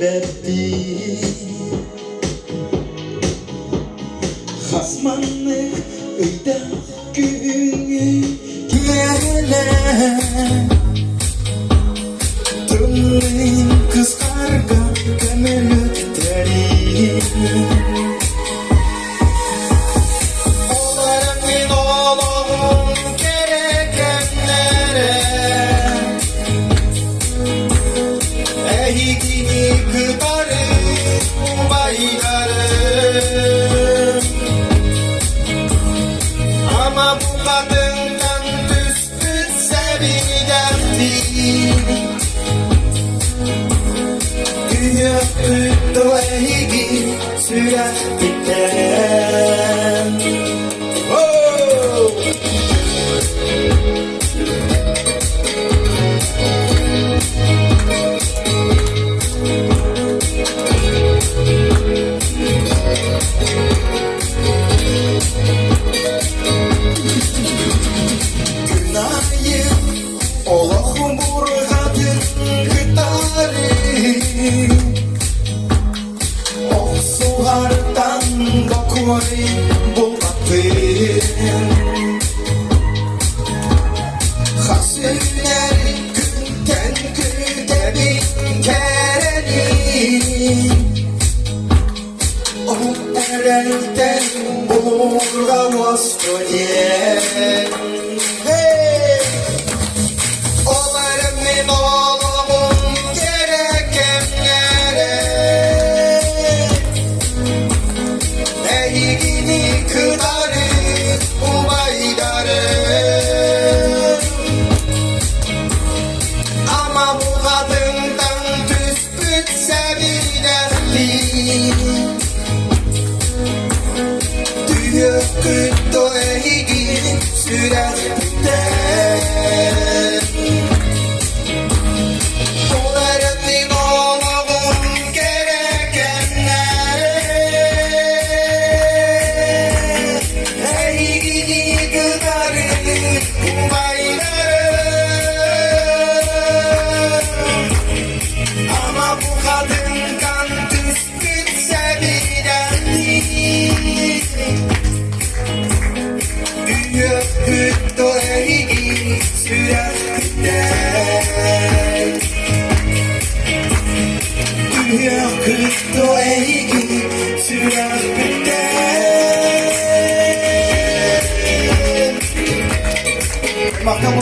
derdi Hasmanlık ıyda günü Gele Tümleyin kız karga Kömürlük deri Olarımın oğlum gerekenlere Ehigini kıtarı bayları Ama bu kadından düzgünse bir derdi Dünya tuttu ehigi sürer biten Allah'ım burhadın gıdarı Oh suhardan bakuri bulmatın Hasüler günden güde bin kereni Oh erelden burga vastoyen Oğlumun gerekenlere Ehigini kıdarı ubaydarı Ama bu kadından düzgünse bir derdi Dünya kutlu ehigini sürer biter Ama bu kadından düzgünse bir derdi Dünya kutlu ehigi sürer biter Dünya kutlu ehigi sürer biter Mahkamı